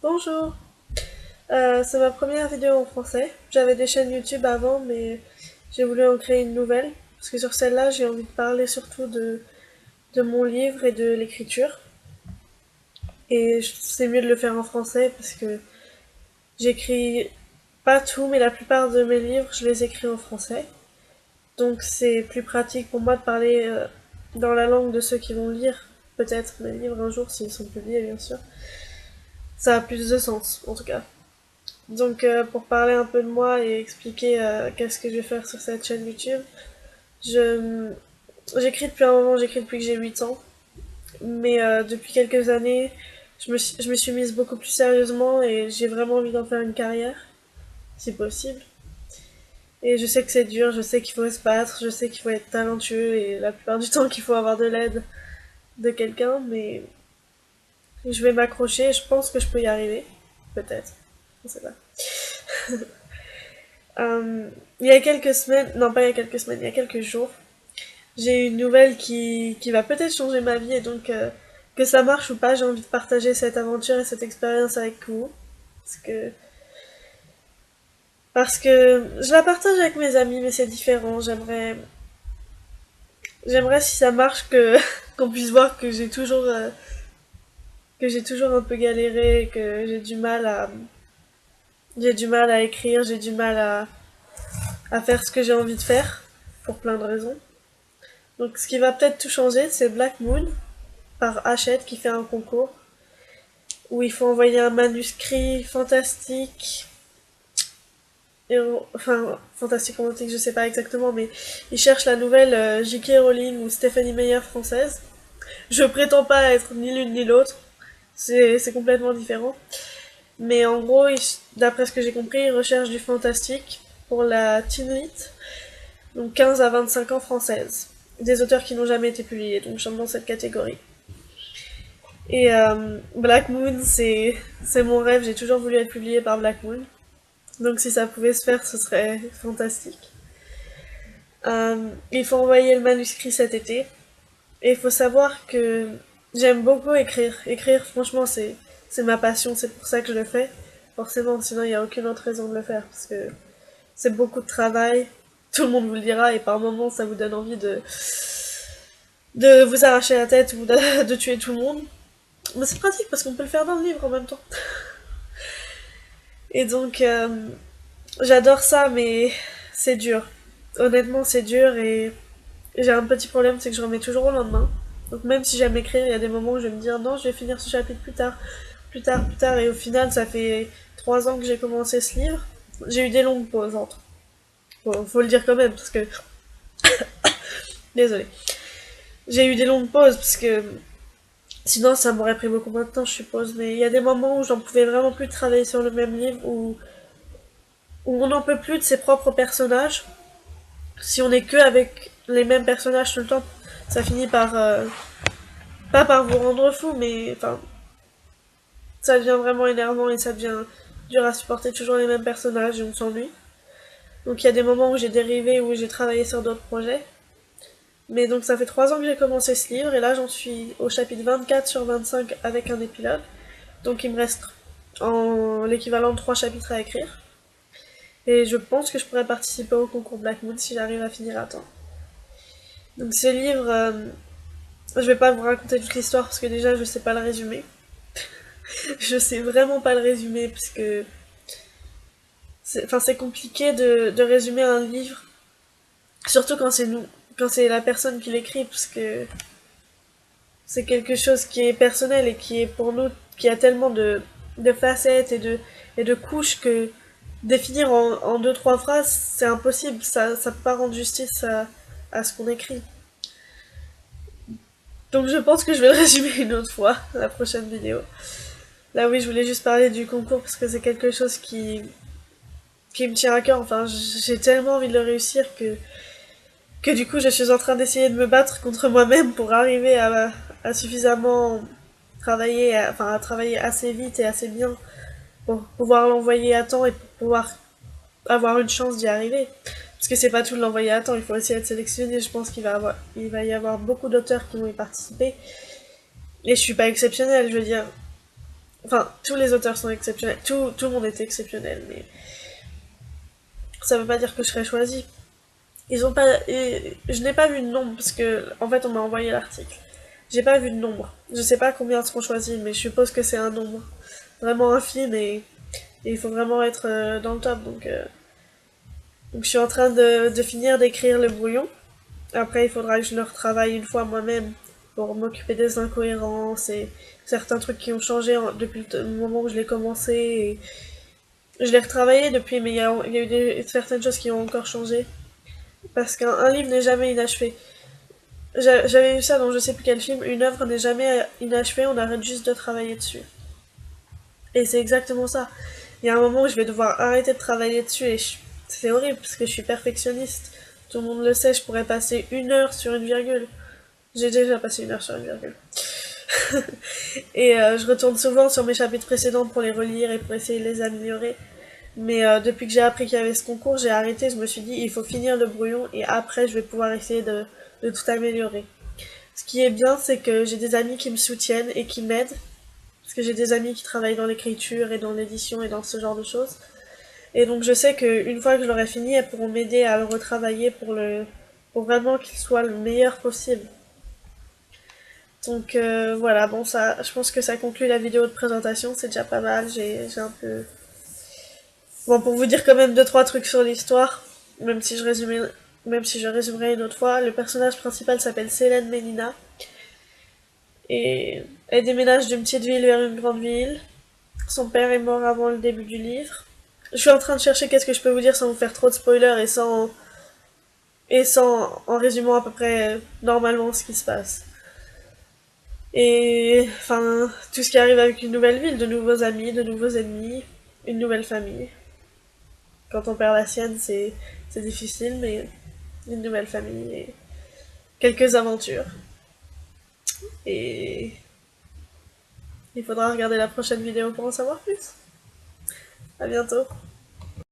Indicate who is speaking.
Speaker 1: Bonjour, c'est ma première vidéo en français. J'avais des chaînes YouTube avant, mais j'ai voulu en créer une nouvelle. Parce que sur celle-là, j'ai envie de parler surtout de mon livre et de l'écriture. Et c'est mieux de le faire en français parce que j'écris pas tout, mais la plupart de mes livres, je les écris en français. Donc c'est plus pratique pour moi de parler dans la langue de ceux qui vont lire peut-être mes livres un jour, s'ils sont publiés bien sûr. Ça a plus de sens, en tout cas. Donc pour parler un peu de moi et expliquer qu'est-ce que je vais faire sur cette chaîne YouTube, je j'écris depuis un moment, j'écris depuis que j'ai 8 ans, mais depuis quelques années, je me suis mise beaucoup plus sérieusement et j'ai vraiment envie d'en faire une carrière, si possible. Et je sais que c'est dur, je sais qu'il faut se battre, je sais qu'il faut être talentueux et la plupart du temps qu'il faut avoir de l'aide de quelqu'un, mais je vais m'accrocher et je pense que je peux y arriver. Peut-être, je sais pas. Il y a quelques semaines, non pas il y a quelques semaines, il y a quelques jours, j'ai une nouvelle qui va peut-être changer ma vie et donc que ça marche ou pas, j'ai envie de partager cette aventure et cette expérience avec vous. Parce que, parce que je la partage avec mes amis, mais c'est différent. J'aimerais si ça marche que qu'on puisse voir que j'ai toujours un peu galéré, que j'ai du mal à écrire, j'ai du mal à faire ce que j'ai envie de faire pour plein de raisons. Donc ce qui va peut-être tout changer, c'est Black Moon par Hachette qui fait un concours où il faut envoyer un manuscrit fantastique, enfin fantastique romantique, je sais pas exactement, mais il cherche la nouvelle J.K. Rowling ou Stephanie Meyer française. Je prétends pas être ni l'une ni l'autre, c'est complètement différent. Mais en gros, d'après ce que j'ai compris, il recherche du fantastique pour la teen lit, donc 15 à 25 ans française. Des auteurs qui n'ont jamais été publiés, donc je suis dans cette catégorie. Et Black Moon, c'est mon rêve, j'ai toujours voulu être publié par Black Moon. Donc si ça pouvait se faire, ce serait fantastique. Il faut envoyer le manuscrit cet été. Et il faut savoir que j'aime beaucoup écrire. Écrire, franchement, c'est ma passion, c'est pour ça que je le fais. Forcément, sinon il n'y a aucune autre raison de le faire, parce que c'est beaucoup de travail. Tout le monde vous le dira, et par moments, ça vous donne envie de vous arracher la tête ou de tuer tout le monde. Mais c'est pratique parce qu'on peut le faire dans le livre en même temps. Et donc, j'adore ça, mais c'est dur. Honnêtement, c'est dur et j'ai un petit problème, c'est que je remets toujours au lendemain. Donc même si j'aime écrire, il y a des moments où je vais me dire non, je vais finir ce chapitre plus tard, plus tard, plus tard. Et au final, ça fait 3 ans que j'ai commencé ce livre. J'ai eu des longues pauses entre. Bon, faut le dire quand même, parce que... Désolée. J'ai eu des longues pauses, parce que sinon ça m'aurait pris beaucoup moins de temps, je suppose. Mais il y a des moments où j'en pouvais vraiment plus travailler sur le même livre, où on n'en peut plus de ses propres personnages. Si on est que avec les mêmes personnages tout le temps, ça finit par pas par vous rendre fou, mais enfin ça devient vraiment énervant et ça devient dur à supporter toujours les mêmes personnages et on s'ennuie. Donc il y a des moments où j'ai dérivé, où j'ai travaillé sur d'autres projets. Mais donc ça fait 3 ans que j'ai commencé ce livre et là j'en suis au chapitre 24 sur 25 avec un épilogue. Donc il me reste en l'équivalent de 3 chapitres à écrire. Et je pense que je pourrais participer au concours Black Moon si j'arrive à finir à temps. Donc ce livre, je vais pas vous raconter toute l'histoire parce que déjà je sais pas le résumer. Je sais vraiment pas le résumer parce que c'est compliqué de résumer un livre, surtout quand c'est la personne qui l'écrit, parce que c'est quelque chose qui est personnel et qui est pour nous, qui a tellement de facettes et de couches que définir en deux, trois phrases, c'est impossible, ça peut pas rendre justice à ce qu'on écrit. Donc je pense que je vais le résumer une autre fois, la prochaine vidéo. Là oui, je voulais juste parler du concours parce que c'est quelque chose qui me tient à cœur. Enfin, j'ai tellement envie de le réussir que du coup, je suis en train d'essayer de me battre contre moi-même pour arriver à suffisamment travailler, à travailler assez vite et assez bien pour pouvoir l'envoyer à temps et pour pouvoir avoir une chance d'y arriver. Parce que c'est pas tout de l'envoyer à temps, il faut aussi être sélectionné. Je pense il va y avoir beaucoup d'auteurs qui vont y participer. Et je suis pas exceptionnelle, je veux dire. Enfin, tous les auteurs sont exceptionnels, tout le monde est exceptionnel, mais ça veut pas dire que je serai choisie. Ils ont pas, et je n'ai pas vu de nombre parce que en fait on m'a envoyé l'article. J'ai pas vu de nombre. Je sais pas combien seront choisis, mais je suppose que c'est un nombre vraiment infime et il faut vraiment être dans le top. Donc je suis en train de finir d'écrire le brouillon. Après il faudra que je le retravaille une fois moi-même pour m'occuper des incohérences et certains trucs qui ont changé depuis le moment où je l'ai commencé. Et je l'ai retravaillé depuis, mais il y a eu certaines choses qui ont encore changé. Parce qu'un livre n'est jamais inachevé. J'avais vu ça dans je sais plus quel film, une œuvre n'est jamais inachevée, on arrête juste de travailler dessus. Et c'est exactement ça. Il y a un moment où je vais devoir arrêter de travailler dessus et c'est horrible parce que je suis perfectionniste. Tout le monde le sait, je pourrais passer 1 heure sur une virgule. J'ai déjà passé 1 heure sur une virgule. Et je retourne souvent sur mes chapitres précédents pour les relire et pour essayer de les améliorer. Mais depuis que j'ai appris qu'il y avait ce concours, j'ai arrêté, je me suis dit il faut finir le brouillon et après je vais pouvoir essayer de tout améliorer. Ce qui est bien, c'est que j'ai des amis qui me soutiennent et qui m'aident. Parce que j'ai des amis qui travaillent dans l'écriture et dans l'édition et dans ce genre de choses. Et donc je sais qu'une fois que je l'aurai fini, elles pourront m'aider à le retravailler pour vraiment qu'il soit le meilleur possible. Donc voilà, bon ça, je pense que ça conclut la vidéo de présentation, c'est déjà pas mal, j'ai un peu... Bon, pour vous dire quand même 2-3 trucs sur l'histoire, même si je résumerai une autre fois, le personnage principal s'appelle Selene Melina, et elle déménage d'une petite ville vers une grande ville. Son père est mort avant le début du livre. Je suis en train de chercher qu'est-ce que je peux vous dire sans vous faire trop de spoilers et sans en résumant à peu près normalement ce qui se passe. Et enfin, tout ce qui arrive avec une nouvelle ville, de nouveaux amis, de nouveaux ennemis, une nouvelle famille. Quand on perd la sienne, c'est difficile, mais une nouvelle famille et quelques aventures. Et il faudra regarder la prochaine vidéo pour en savoir plus. À bientôt.